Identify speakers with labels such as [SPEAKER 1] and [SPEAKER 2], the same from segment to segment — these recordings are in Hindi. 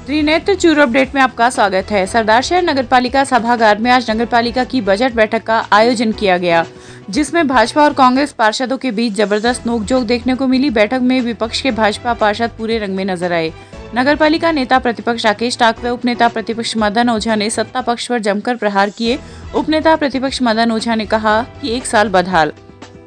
[SPEAKER 1] त्रिनेत्र चूरू अपडेट में आपका स्वागत है। सरदारशहर नगरपालिका सभागार में आज नगरपालिका की बजट बैठक का आयोजन किया गया, जिसमें भाजपा और कांग्रेस पार्षदों के बीच जबरदस्त नोकझोंक देखने को मिली। बैठक में विपक्ष के भाजपा पार्षद पूरे रंग में नजर आए। नगरपालिका नेता प्रतिपक्ष राकेश टाक व उपनेता प्रतिपक्ष मदन ओझा ने सत्ता पक्ष पर जमकर प्रहार किए। उपनेता प्रतिपक्ष मदन ओझा ने कहा कि 1 साल बदहाल,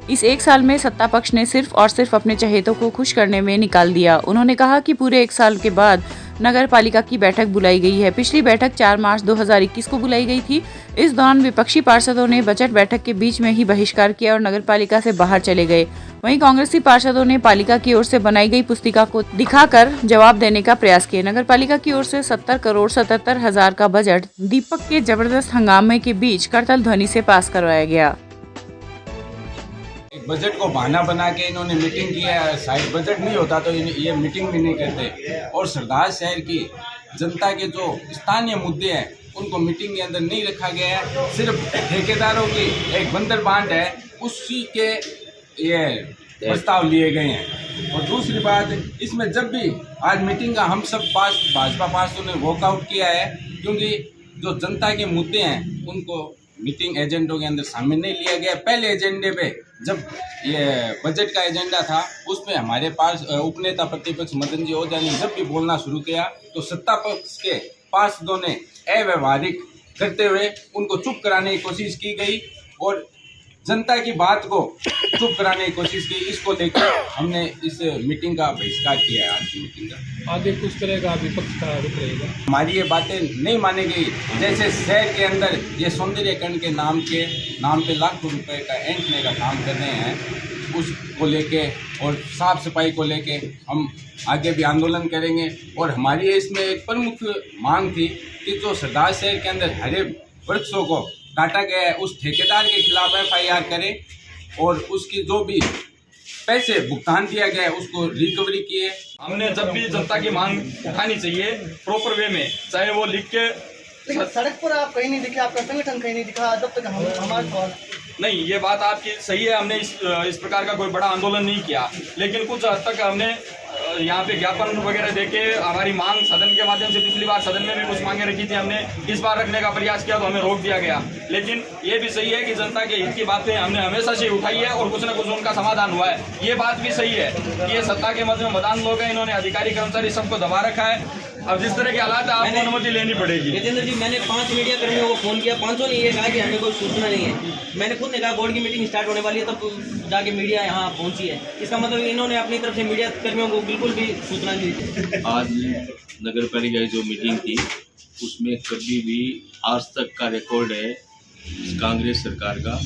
[SPEAKER 1] इस 1 साल में सत्ता पक्ष ने सिर्फ और सिर्फ अपने चहेतों को खुश करने में निकाल दिया। उन्होंने कहा कि पूरे 1 साल के बाद नगर पालिका की बैठक बुलाई गई है। पिछली बैठक 4 मार्च 2021 को बुलाई गई थी। इस दौरान विपक्षी पार्षदों ने बजट बैठक के बीच में ही बहिष्कार किया और नगर पालिका से बाहर चले गए। वहीं कांग्रेसी पार्षदों ने पालिका की ओर से बनाई गई पुस्तिका को दिखाकर जवाब देने का प्रयास किया। नगर पालिका की ओर से 70 करोड़ 77 हजार का बजट दीपक के जबरदस्त हंगामे के बीच करतल ध्वनि से पास करवाया गया।
[SPEAKER 2] बजट को बहाना बना के इन्होंने मीटिंग किया है। शायद बजट नहीं होता तो ये मीटिंग भी नहीं करते। और सरदार शहर की जनता के जो स्थानीय मुद्दे हैं उनको मीटिंग के अंदर नहीं रखा गया है। सिर्फ ठेकेदारों की एक बंदर बांट है, उसी के ये प्रस्ताव लिए गए हैं। और दूसरी बात, इसमें जब भी आज मीटिंग का हम सब भाजपा पार्षदों ने वॉकआउट किया है, क्योंकि जो जनता के मुद्दे हैं उनको मीटिंग एजेंडों के अंदर शामिल नहीं लिया गया। पहले एजेंडे पे जब ये बजट का एजेंडा था उसमें हमारे पास उपनेता प्रतिपक्ष मदन जी ओझा ने जब भी बोलना शुरू किया तो सत्ता पक्ष के पार्षदों ने अव्यवहारिक करते हुए उनको चुप कराने की कोशिश की गई और जनता की बात को चुप कराने की कोशिश की। इसको लेकर हमने इस मीटिंग का बहिष्कार किया है। आज की मीटिंग का
[SPEAKER 3] आगे कुछ करेगा, विपक्ष का रुख रहेगा।
[SPEAKER 2] हमारी ये बातें नहीं मानी गई। जैसे शहर के अंदर ये सौंदर्यकरण के नाम पे लाखों रुपए का ऐंठने का काम कर रहे हैं, उसको लेके और साफ सफाई को लेके हम आगे भी आंदोलन करेंगे। और हमारी इसमें एक प्रमुख मांग थी कि जो सरदार शहर के अंदर हरे वृक्षों को काटा गया है उस ठेकेदार के खिलाफ FIR करें और उसकी जो भी पैसे भुगतान दिया गया है उसको रिकवरी किए।
[SPEAKER 4] हमने जब भी जनता की मांग उठानी चाहिए प्रॉपर वे में, चाहे वो लिख के
[SPEAKER 5] सड़क पर आप कहीं नहीं दिखे, आपका संगठन कहीं नहीं दिखा जब तक हमारे सवाल
[SPEAKER 4] नहीं। ये बात आपकी सही है, हमने इस प्रकार का कोई बड़ा आंदोलन नहीं किया, लेकिन कुछ हद तक हमने यहाँ पे ज्ञापन वगैरह देके हमारी मांग सदन के माध्यम से, पिछली बार सदन में भी कुछ मांगे रखी थी, हमने इस बार रखने का प्रयास किया तो हमें रोक दिया गया। लेकिन ये भी सही है कि जनता के हित की बातें हमने हमेशा से उठाई है और कुछ न कुछ उनका समाधान हुआ है। ये बात भी सही है कि ये सत्ता के मध्य में मदान लोग हैं, इन्होंने अधिकारी कर्मचारी सबको दबा रखा है। अब जिस तरह के हालात है आपको अनुमति लेनी पड़ेगी।
[SPEAKER 6] जितेंद्र जी, मैंने 5 मीडिया कर्मियों को फोन किया, 500 ने ये कहा कि हमें कोई सूचना नहीं है। मैंने खुद ने कहा बोर्ड की मीटिंग स्टार्ट होने वाली है तब जाके मीडिया यहाँ पहुंची है। इसका मतलब इन्होंने अपनी तरफ से मीडिया कर्मियों को बिल्कुल भी सूचना नहीं दी।
[SPEAKER 7] आज नगर पालिका की जो मीटिंग थी उसमें कभी भी आज तक का रिकॉर्ड है इस कांग्रेस सरकार का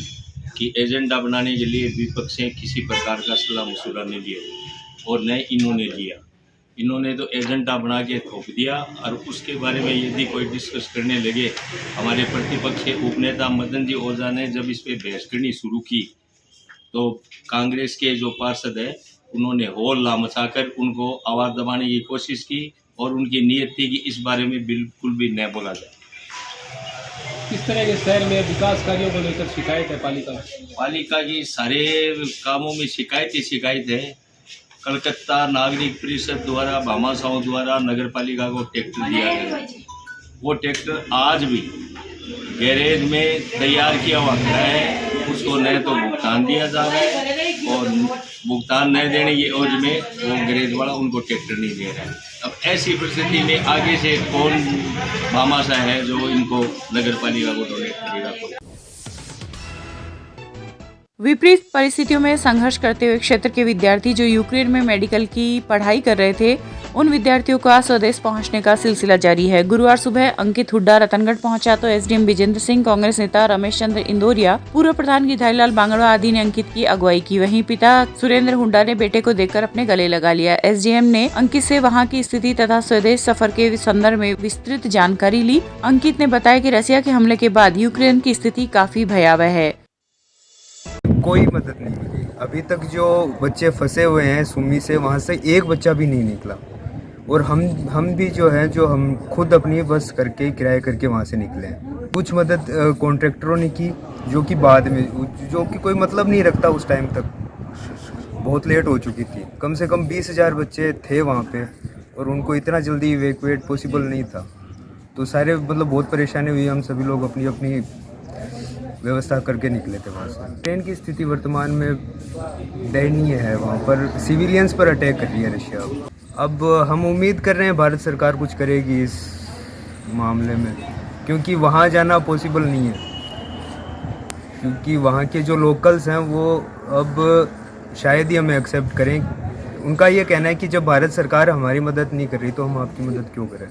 [SPEAKER 7] कि एजेंडा बनाने के लिए विपक्ष से किसी प्रकार का सलाह मशुरा नहीं लिया और न इन्होंने लिया। इन्होंने तो एजेंडा बना के थोप दिया और उसके बारे में यदि कोई डिस्कस करने लगे, हमारे प्रतिपक्ष के उपनेता मदन जी ओझा ने जब इस पर बहस करनी शुरू की तो कांग्रेस के जो पार्षद है उन्होंने होल्ला मचाकर उनको आवाज़ दबाने की कोशिश की और उनकी नीयत थी कि इस बारे में बिल्कुल भी न बोला जाए।
[SPEAKER 3] किस तरह के शहर में विकास कार्यों को लेकर शिकायत है पालिका
[SPEAKER 7] की सारे कामों में शिकायत है। कलकत्ता नागरिक परिषद द्वारा भामाशाहों द्वारा नगर पालिका को ट्रैक्टर दिया गया, वो ट्रैक्टर आज भी गैरेज में तैयार किया हुआ खड़ा है, उसको न तो भुगतान दिया जा रहा है और भुगतान न देने की एवज में वो गैरेज वाला उनको ट्रैक्टर नहीं दे रहा है। अब ऐसी परिस्थिति में आगे से कौन भामाशाह है जो इनको नगर पालिका को डोनेट करेगा।
[SPEAKER 1] विपरीत परिस्थितियों में संघर्ष करते हुए क्षेत्र के विद्यार्थी जो यूक्रेन में मेडिकल की पढ़ाई कर रहे थे, उन विद्यार्थियों का स्वदेश पहुंचने का सिलसिला जारी है। गुरुवार सुबह अंकित हुड्डा रतनगढ़ पहुंचा तो SDM विजेंद्र सिंह, कांग्रेस नेता रमेश चंद्र इंदौरिया, पूर्व प्रधान गिधारीलाल बांगड़वा आदि ने अंकित की अगुवाई की। वहीं पिता सुरेंद्र हुड्डा ने बेटे को देखकर अपने गले लगा लिया। SDM ने अंकित से वहाँ की स्थिति तथा स्वदेश सफर के संदर्भ में विस्तृत जानकारी ली। अंकित ने बताया कि रसिया के हमले के बाद यूक्रेन की स्थिति काफी भयावह है।
[SPEAKER 8] कोई मदद नहीं मिली अभी तक। जो बच्चे फंसे हुए हैं सुमी से, वहाँ से एक बच्चा भी नहीं निकला। और हम भी जो है जो हम खुद अपनी बस करके किराए करके वहाँ से निकले हैं। कुछ मदद कॉन्ट्रैक्टरों ने की जो कि बाद में, जो कि कोई मतलब नहीं रखता उस टाइम तक, बहुत लेट हो चुकी थी। कम से कम 20,000 बच्चे थे वहाँ पे और उनको इतना जल्दी इवैक्यूएट पॉसिबल नहीं था। तो सारे मतलब बहुत परेशानी हुई, हम सभी लोग अपनी अपनी व्यवस्था करके निकले थे वहाँ से। ट्रेन की स्थिति वर्तमान में दयनीय है, वहाँ पर सिविलियंस पर अटैक कर रही है रशिया। अब हम उम्मीद कर रहे हैं भारत सरकार कुछ करेगी इस मामले में, क्योंकि वहाँ जाना पॉसिबल नहीं है, क्योंकि वहाँ के जो लोकल्स हैं वो अब शायद ही हमें एक्सेप्ट करें। उनका ये कहना है कि जब भारत सरकार हमारी मदद नहीं कर रही तो हम आपकी मदद क्यों करें।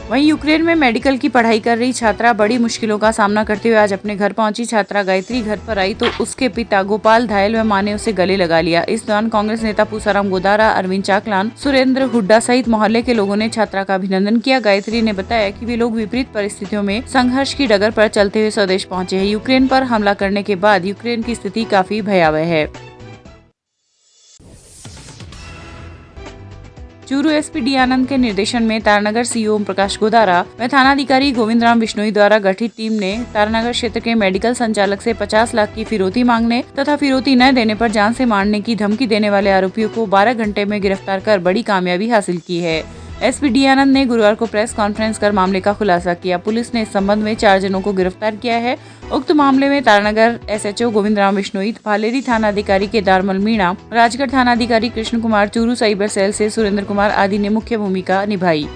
[SPEAKER 1] वहीं यूक्रेन में मेडिकल की पढ़ाई कर रही छात्रा बड़ी मुश्किलों का सामना करते हुए आज अपने घर पहुंची। छात्रा गायत्री घर पर आई तो उसके पिता गोपाल धायल व मां ने उसे गले लगा लिया। इस दौरान कांग्रेस नेता पूसाराम गोदारा, अरविंद चाकलान, सुरेंद्र हुड्डा सहित मोहल्ले के लोगों ने छात्रा का अभिनंदन किया। गायत्री ने बताया कि वे लोग विपरीत परिस्थितियों में संघर्ष की डगर पर चलते हुए स्वदेश पहुंचे हैं। यूक्रेन पर हमला करने के बाद यूक्रेन की स्थिति काफी भयावह है। चूरू एसपी डी आनंद के निर्देशन में तारानगर सीओ ओम प्रकाश गोदारा व थानाधिकारी गोविंद राम बिश्नोई द्वारा गठित टीम ने तारानगर क्षेत्र के मेडिकल संचालक से 50 लाख की फिरौती मांगने तथा फिरौती न देने पर जान से मारने की धमकी देने वाले आरोपियों को 12 घंटे में गिरफ्तार कर बड़ी कामयाबी हासिल की है। एसपी डी आनंद ने गुरुवार को प्रेस कॉन्फ्रेंस कर मामले का खुलासा किया। पुलिस ने इस संबंध में 4 जनों को गिरफ्तार किया है। उक्त मामले में तारानगर एसएचओ गोविंद राम बिश्नोई, भालेरी थाना अधिकारी केदारमल मीणा, राजगढ़ थाना अधिकारी कृष्ण कुमार, चूरू साइबर सेल से सुरेंद्र कुमार आदि ने मुख्य भूमिका निभाई।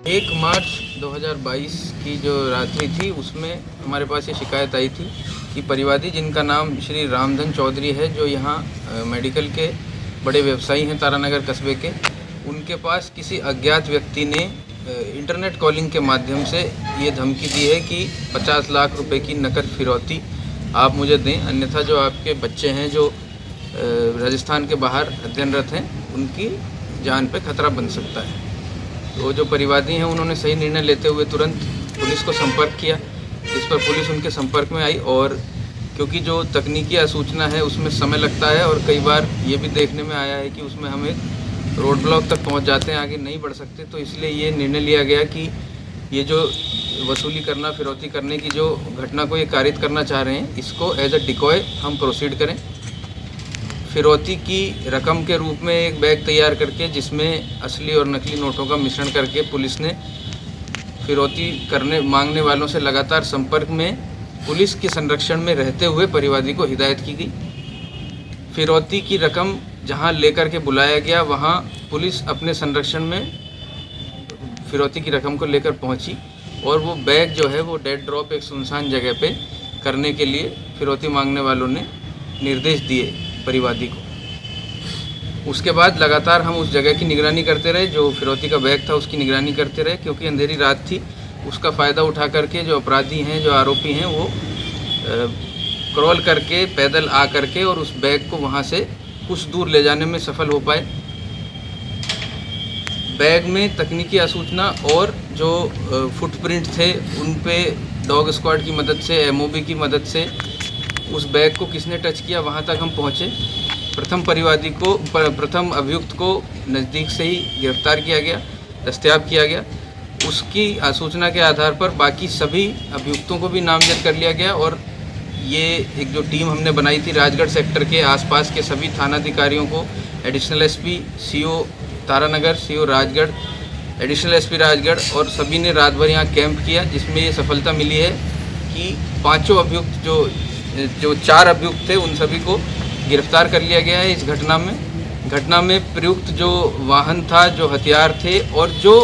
[SPEAKER 9] 1 मार्च 2022 की जो रात्रि थी उसमें हमारे पास ये शिकायत आई थी कि परिवादी जिनका नाम श्री रामधन चौधरी है, जो यहाँ मेडिकल के बड़े व्यवसायी हैं तारानगर कस्बे के, उनके पास किसी अज्ञात व्यक्ति ने इंटरनेट कॉलिंग के माध्यम से ये धमकी दी है कि 50 लाख रुपए की नकद फिरौती आप मुझे दें, अन्यथा जो आपके बच्चे हैं जो राजस्थान के बाहर अध्ययनरत हैं उनकी जान पे खतरा बन सकता है। तो जो परिवादी हैं उन्होंने सही निर्णय लेते हुए तुरंत पुलिस को संपर्क किया, जिस पर पुलिस उनके संपर्क में आई। और क्योंकि जो तकनीकी आसूचना है उसमें समय लगता है और कई बार ये भी देखने में आया है कि उसमें हम एक रोड ब्लॉक तक पहुंच जाते हैं, आगे नहीं बढ़ सकते। तो इसलिए ये निर्णय लिया गया कि ये जो वसूली करना, फिरौती करने की जो घटना को ये कारित करना चाह रहे हैं, इसको एज अ डिकॉय हम प्रोसीड करें। फिरौती की रकम के रूप में एक बैग तैयार करके जिसमें असली और नकली नोटों का मिश्रण करके पुलिस ने फिरौती मांगने वालों से लगातार संपर्क में पुलिस के संरक्षण में रहते हुए परिवादी को हिदायत की गई। फिरौती की रकम जहां लेकर के बुलाया गया वहां पुलिस अपने संरक्षण में फिरौती की रकम को लेकर पहुंची और वो बैग जो है वो डेड ड्रॉप एक सुनसान जगह पे करने के लिए फिरौती मांगने वालों ने निर्देश दिए परिवादी को। उसके बाद लगातार हम उस जगह की निगरानी करते रहे, जो फिरौती का बैग था उसकी निगरानी करते रहे, क्योंकि अंधेरी रात थी। उसका फ़ायदा उठा करके जो अपराधी हैं, जो आरोपी हैं, वो क्रॉल करके पैदल आ करके और उस बैग को वहाँ से कुछ दूर ले जाने में सफल हो पाए। बैग में तकनीकी आसूचना और जो फुटप्रिंट थे उन पे डॉग स्क्वाड की मदद से, एमओबी की मदद से उस बैग को किसने टच किया वहाँ तक हम पहुँचे। प्रथम अभियुक्त को नज़दीक से ही गिरफ्तार किया गया, दस्तयाब किया गया। उसकी आसूचना के आधार पर बाकी सभी अभियुक्तों को भी नामजद कर लिया गया और ये एक जो टीम हमने बनाई थी राजगढ़ सेक्टर के आसपास के सभी थानाधिकारियों को, additional SP, CO Taranagar, CO Rajgarh, additional SP Rajgarh, और सभी ने रात भर यहाँ कैंप किया, जिसमें ये सफलता मिली है कि 5 अभियुक्त जो 4 अभियुक्त थे उन सभी को गिरफ्तार कर लिया गया है। इस घटना में प्रयुक्त जो वाहन था, जो हथियार थे और जो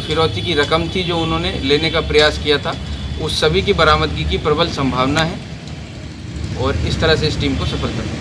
[SPEAKER 9] फिरौती की रकम थी जो उन्होंने लेने का प्रयास किया था, उस सभी की बरामदगी की प्रबल संभावना है और इस तरह से इस टीम को सफलता मिली।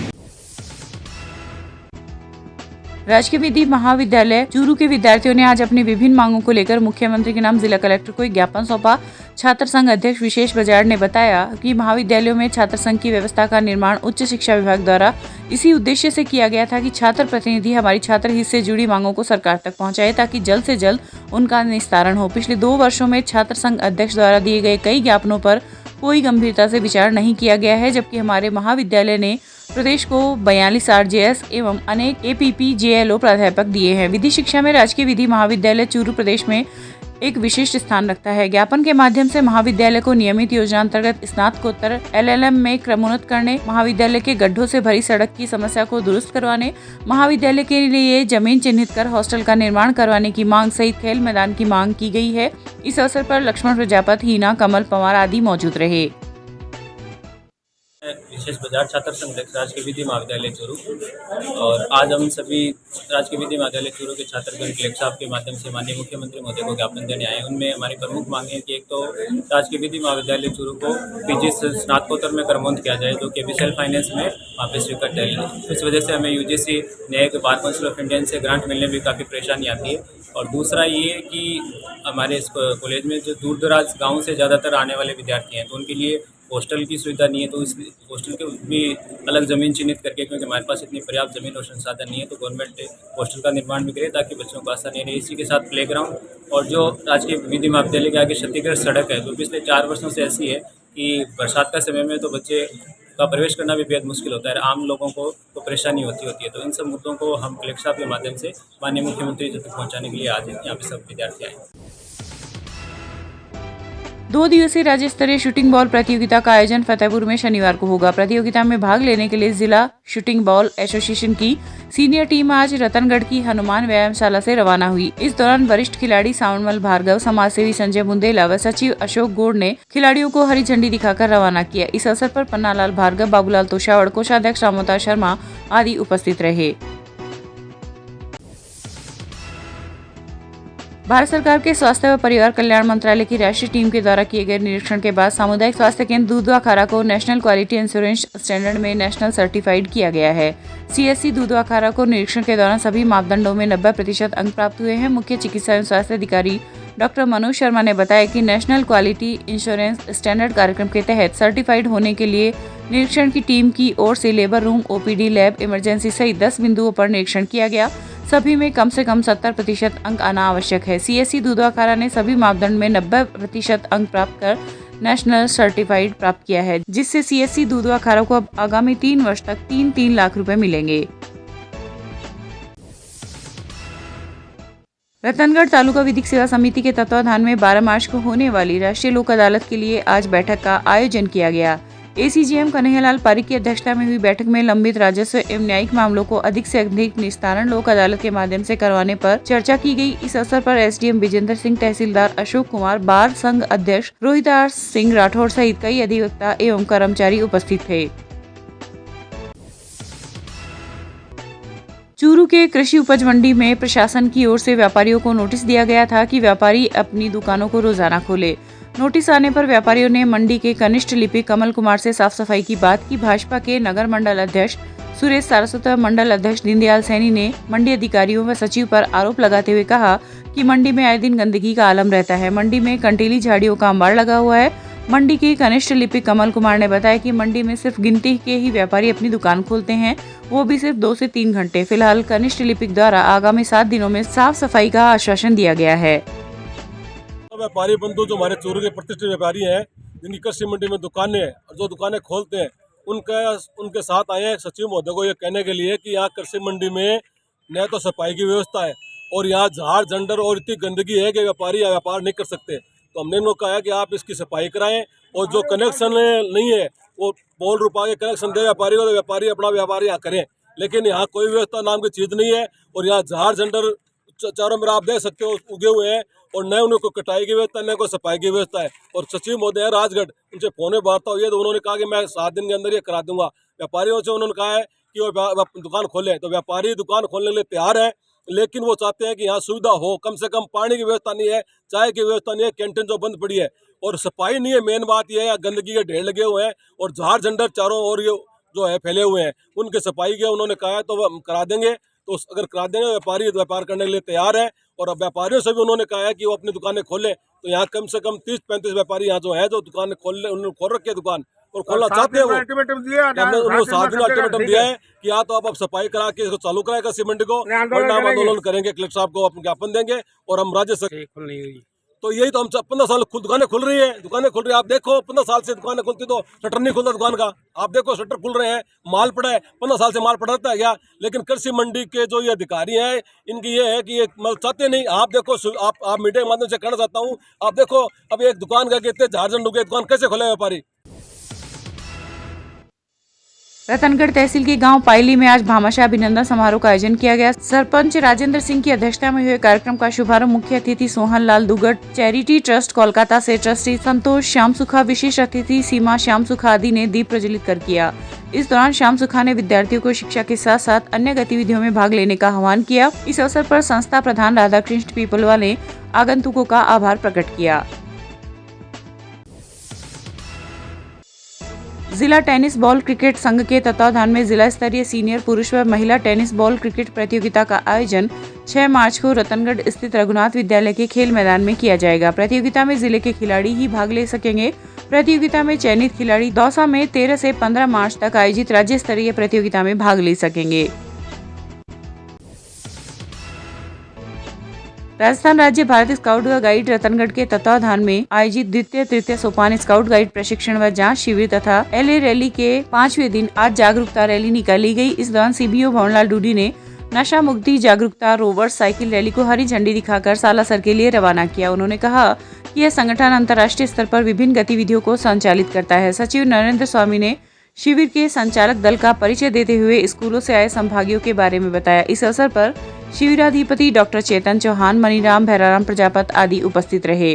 [SPEAKER 1] राजकीय विधि महाविद्यालय चूरू के विद्यार्थियों ने आज अपनी विभिन्न मांगों को लेकर मुख्यमंत्री के नाम जिला कलेक्टर को एक ज्ञापन सौंपा। छात्र संघ अध्यक्ष विशेष बजाड़ ने बताया कि महाविद्यालयों में छात्र संघ की व्यवस्था का निर्माण उच्च शिक्षा विभाग द्वारा इसी उद्देश्य से किया गया था कि छात्र प्रतिनिधि हमारी छात्र हित से जुड़ी मांगों को सरकार तक पहुंचाए ताकि जल्द से जल्द उनका निस्तारण हो। पिछले 2 वर्षों में छात्र संघ अध्यक्ष द्वारा दिए गए कई ज्ञापनों पर कोई गंभीरता से विचार नहीं किया गया है, जबकि हमारे महाविद्यालय ने प्रदेश को 42 आरजेएस एवं अनेक एपीपी जेएलओ प्राध्यापक दिए हैं। विधि शिक्षा में राजकीय विधि महाविद्यालय चूरू प्रदेश में एक विशिष्ट स्थान रखता है। ज्ञापन के माध्यम से महाविद्यालय को नियमित योजना अंतर्गत स्नातकोत्तर LLM में क्रमोन्नत करने, महाविद्यालय के गड्ढों से भरी सड़क की समस्या को दुरुस्त करवाने, महाविद्यालय के लिए जमीन चिन्हित कर हॉस्टल का निर्माण करवाने की मांग सहित खेल मैदान की मांग की गई है। इस अवसर पर लक्ष्मण प्रजापति, हिना, कमल पवार आदि मौजूद रहे।
[SPEAKER 10] विशेष बाजार छात्र संघ राजकीय विधि महाविद्यालय चूरू, और आज हम सभी राजकीय विधि महाविद्यालय चूरू के छात्रगण कलेक्टर साहब के माध्यम से माननीय मुख्यमंत्री महोदय को ज्ञापन देने आए हैं। उनमें हमारी प्रमुख मांग है कि एक तो राजकीय विधि महाविद्यालय चूरू को PG स्नातकोत्तर में क्रमोन्नत किया जाए, जो कि अभी सेल्फ फाइनेंस में वहाँ पे स्वीकृत है। इस वजह से हमें UGC न्यायिक बार काउंसिल ऑफ इंडियन से ग्रांट मिलने में काफ़ी परेशानी आती है। और दूसरा ये कि हमारे इस कॉलेज में जो दूर दराज गाँव से ज़्यादातर आने वाले विद्यार्थी हैं, तो उनके लिए हॉस्टल की सुविधा नहीं है, तो इस हॉस्टल के भी अलग ज़मीन चिन्हित करके, क्योंकि हमारे पास इतनी पर्याप्त ज़मीन और संसाधन नहीं है, तो गवर्नमेंट हॉस्टल का निर्माण भी करे ताकि बच्चों को आसानी रहे। इसी के साथ प्लेग्राउंड और जो राजकीय विधि महाविद्यालय के आगे क्षतिग्रस्त सड़क है, जो पिछले 4 वर्षों से ऐसी है कि बरसात का समय में तो बच्चे का प्रवेश करना भी बेहद मुश्किल होता है, आम लोगों को तो परेशानी होती है। तो इन सब मुद्दों को हम कलेक्टर साहब के माध्यम से माननीय मुख्यमंत्री तक पहुँचाने के लिए आज यहाँ पे सब विद्यार्थी आए।
[SPEAKER 1] 2 दिवसीय राज्य स्तरीय शूटिंग बॉल प्रतियोगिता का आयोजन फतेहपुर में शनिवार को होगा। प्रतियोगिता में भाग लेने के लिए जिला शूटिंग बॉल एसोसिएशन की सीनियर टीम आज रतनगढ़ की हनुमान व्यायामशाला से रवाना हुई। इस दौरान वरिष्ठ खिलाड़ी सावनमल भार्गव, समाजसेवी संजय बुंदेला व सचिव अशोक गोड़ ने खिलाड़ियों को हरी झंडी दिखाकर रवाना किया। इस अवसर पर पन्नालाल भार्गव, बाबूलाल तोशावड़, कोषाध्यक्ष रामोता शर्मा आदि उपस्थित रहे। भारत सरकार के स्वास्थ्य व परिवार कल्याण मंत्रालय की राष्ट्रीय टीम के द्वारा किए गए निरीक्षण के बाद सामुदायिक स्वास्थ्य केंद्र दूधवाखारा को नेशनल क्वालिटी इंश्योरेंस स्टैंडर्ड में नेशनल सर्टिफाइड किया गया है। CSC दूधवाखारा को निरीक्षण के दौरान सभी मापदंडों में 90% अंक प्राप्त हुए हैं। मुख्य चिकित्सा एवं स्वास्थ्य अधिकारी डॉक्टर मनोज शर्मा ने बताया कि नेशनल क्वालिटी इंश्योरेंस स्टैंडर्ड कार्यक्रम के तहत सर्टिफाइड होने के लिए निरीक्षण की टीम की ओर से labour room, OPD, lab, emergency सहित 10 बिंदुओं पर निरीक्षण किया गया। सभी में कम से कम 70% अंक आना आवश्यक है। CSC दूधवाखारा ने सभी मापदंड में 90% अंक प्राप्त कर नेशनल सर्टिफाइड प्राप्त किया है, जिससे CSC दूधवाखारा को अब आगामी 3 वर्ष तक 3 लाख रुपए मिलेंगे। रतनगढ़ तालुका विधिक सेवा समिति के तत्वाधान में 12 मार्च को होने वाली राष्ट्रीय लोक अदालत के लिए आज बैठक का आयोजन किया गया। ACGM कन्हैयालाल पारिक की अध्यक्षता में हुई बैठक में लंबित राजस्व एवं न्यायिक मामलों को अधिक से अधिक निस्तारण लोक अदालत के माध्यम से करवाने पर चर्चा की गई। इस अवसर पर SDM विजेंद्र सिंह, तहसीलदार अशोक कुमार, बार संघ अध्यक्ष रोहितार सिंह राठौर सहित कई अधिवक्ता एवं कर्मचारी उपस्थित थे। चूरू के कृषि उपज मंडी में प्रशासन की ओर से व्यापारियों को नोटिस दिया गया था कि व्यापारी अपनी दुकानों को रोजाना खोले। नोटिस आने पर व्यापारियों ने मंडी के कनिष्ठ लिपिक कमल कुमार से साफ सफाई की बात की। भाजपा के नगर मंडल अध्यक्ष सुरेश सारस्वत, मंडल अध्यक्ष दीनदयाल सैनी ने मंडी अधिकारियों व सचिव पर आरोप लगाते हुए कहा कि मंडी में आए दिन गंदगी का आलम रहता है। मंडी में कंटीली झाड़ियों का अंबार लगा हुआ है। मंडी के कनिष्ठ लिपिक कमल कुमार ने बताया कि मंडी में सिर्फ गिनती के ही व्यापारी अपनी दुकान खोलते हैं, वो भी सिर्फ 2 से 3 घंटे। फिलहाल कनिष्ठ लिपिक द्वारा आगामी 7 दिनों में साफ सफाई का आश्वासन दिया गया है।
[SPEAKER 11] व्यापारी बंधु जो हमारे चूरू के प्रतिष्ठित व्यापारी हैं, जिनकी कृषि मंडी में दुकानें हैं और जो दुकानें खोलते हैं, उनके साथ आए हैं सचिव महोदय को ये कहने के लिए कि यहाँ कृषि मंडी में न तो सफाई की व्यवस्था है और यहाँ झाड़ झंडर और इतनी गंदगी है कि व्यापारी व्यापार नहीं कर सकते। तो हमने उनको कहा कि आप इसकी सफाई कराएं और जो कनेक्शन नहीं है वो ₹1 के कनेक्शन दे व्यापारी को, तो व्यापारी अपना व्यापार यहाँ करें। लेकिन यहाँ कोई व्यवस्था नाम की चीज़ नहीं है और यहाँ झाड़ झंडर चारों में आप देख सकते हो उगे हुए हैं और न उनको कटाई की व्यवस्था न कोई सफाई की व्यवस्था है। और सचिव महोदय राजगढ़, उनसे फोन में वार्ता हुई है तो उन्होंने कहा कि मैं 7 दिन के अंदर ये करा दूंगा। व्यापारियों से उन्होंने कहा है कि वो दुकान खोलें, तो व्यापारी दुकान खोलने के लिए तैयार है, लेकिन वो चाहते हैं कि यहाँ सुविधा हो, कम से कम पानी की व्यवस्था नहीं है, चाय की व्यवस्था नहीं है, कैंटीन जो बंद पड़ी है और सफाई नहीं है। मेन बात यह है गंदगी के ढेर लगे हुए हैं और झाड़ झंडर चारों ओर ये जो है फैले हुए हैं, उनके सफाई के उन्होंने कहा है तो वो करा देंगे। तो अगर करा देंगे व्यापारी व्यापार करने के लिए तैयार है और अब व्यापारियों से भी उन्होंने कहा है कि वो अपनी दुकानें खोलें। तो यहाँ कम से कम 30-35 व्यापारी यहाँ जो है जो दुकानें उन्होंने खोल रखी है दुकान और खोलना चाहते हैं। वो हमने उनको 7 दिन अल्टीमेटम दिया है कि या तो आप सफाई करा के इसको चालू कराएगा सीमेंट को, वरना हम आंदोलन करेंगे, कलेक्टर साहब को ज्ञापन देंगे और हम राज्य सरकार तो यही तो हम 15 साल दुकानें खुल रही है। आप देखो 15 साल से दुकानें खुलती तो शटर नहीं खुलता दुकान का। आप देखो शटर खुल रहे हैं, माल पड़ा है, 15 साल से माल पड़ा रहता है क्या? लेकिन कृषि मंडी के जो ये अधिकारी हैं, इनकी ये है कि ये मतलब चाहते नहीं। आप देखो, आप मीडिया के माध्यम से कहना चाहता हूँ, आप देखो अब एक दुकान का कितने झारझंड हो गए, दुकान कैसे खोले व्यापारी।
[SPEAKER 1] रतनगढ़ तहसील के गांव पायली में आज भामाशाह अभिनंदन समारोह का आयोजन किया गया। सरपंच राजेंद्र सिंह की अध्यक्षता में हुए कार्यक्रम का शुभारंभ मुख्य अतिथि सोहन लाल दुगट, चैरिटी ट्रस्ट कोलकाता से ट्रस्टी संतोष श्याम सुखा, विशेष अतिथि सीमा श्याम सुखा आदि ने दीप प्रज्वलित कर किया। इस दौरान श्याम सुखा ने विद्यार्थियों को शिक्षा के साथ साथ अन्य गतिविधियों में भाग लेने का आह्वान किया। इस अवसर पर संस्था प्रधान राधाकृष्ण पीपलवा ने आगंतुकों का आभार प्रकट किया। जिला टेनिस बॉल क्रिकेट संघ के तत्वावधान में जिला स्तरीय सीनियर पुरुष व महिला टेनिस बॉल क्रिकेट प्रतियोगिता का आयोजन 6 मार्च को रतनगढ़ स्थित रघुनाथ विद्यालय के खेल मैदान में किया जाएगा। प्रतियोगिता में जिले के खिलाड़ी ही भाग ले सकेंगे। प्रतियोगिता में चयनित खिलाड़ी दौसा में 13 से 15 मार्च तक आयोजित राज्य स्तरीय प्रतियोगिता में भाग ले सकेंगे। राजस्थान राज्य भारत स्काउट व गाइड रतनगढ़ के तत्वावधान में आयोजित द्वितीय तृतीय सोपान स्काउट गाइड प्रशिक्षण व जांच शिविर तथा LA रैली के 5वें दिन आज जागरूकता रैली निकाली गई। इस दौरान CBO भवनलाल डूडी ने नशा मुक्ति जागरूकता रोवर साइकिल रैली को हरी झंडी दिखाकर सालासर के लिए रवाना किया। उन्होंने कहा कि यह संगठन अंतर्राष्ट्रीय स्तर पर विभिन्न गतिविधियों को संचालित करता है। सचिव नरेंद्र स्वामी ने शिविर के संचालक दल का परिचय देते हुए स्कूलों से आए संभागियों के बारे में बताया। इस अवसर पर शिविराधिपति डॉक्टर चेतन चौहान, मनीराम, भैराराम प्रजापत आदि उपस्थित रहे।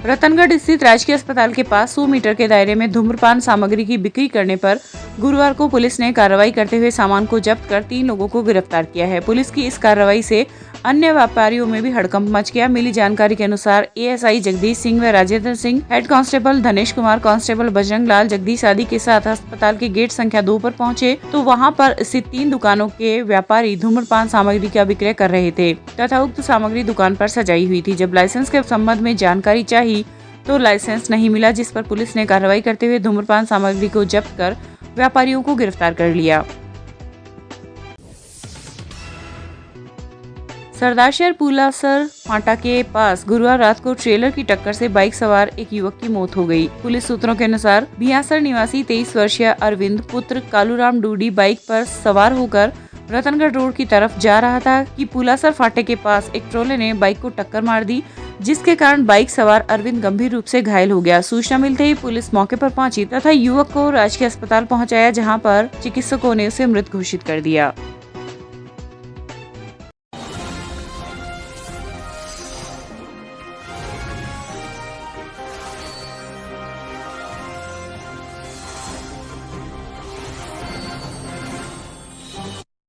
[SPEAKER 1] रतनगढ़ स्थित राजकीय अस्पताल के पास 100 मीटर के दायरे में धूम्रपान सामग्री की बिक्री करने पर गुरुवार को पुलिस ने कार्रवाई करते हुए सामान को जब्त कर 3 लोगों को गिरफ्तार किया है। पुलिस की इस कार्रवाई से अन्य व्यापारियों में भी हड़कंप मच गया। मिली जानकारी के अनुसार ASI जगदीश सिंह व राजेंद्र सिंह, हेड कांस्टेबल धनेश कुमार, कांस्टेबल बजरंग लाल, जगदीश आदि के साथ अस्पताल के गेट संख्या 2 पर पहुंचे तो वहां पर स्थित 3 दुकानों के व्यापारी धूम्रपान सामग्री का विक्रय कर रहे थे तथा उक्त सामग्री दुकान पर सजाई हुई थी। जब लाइसेंस के संबंध में जानकारी चाहिए तो लाइसेंस नहीं मिला, जिस पर पुलिस ने कार्रवाई करते हुए धूम्रपान सामग्री को जब्त कर व्यापारियों को गिरफ्तार कर लिया। सरदारशहर पुलासर फाटा के पास गुरुवार रात को ट्रेलर की टक्कर से बाइक सवार एक युवक की मौत हो गई। पुलिस सूत्रों के अनुसार भियासर निवासी 23 वर्षीय अरविंद पुत्र कालूराम डूडी बाइक पर सवार होकर रतनगढ़ रोड की तरफ जा रहा था कि पुलासर फाटे के पास एक ट्रोले ने बाइक को टक्कर मार दी, जिसके कारण बाइक सवार अरविंद गंभीर रूप से घायल हो गया। सूचना मिलते ही पुलिस मौके पर पहुंची तथा युवक को राजकीय अस्पताल पहुंचाया, जहां पर चिकित्सकों ने उसे मृत घोषित कर दिया।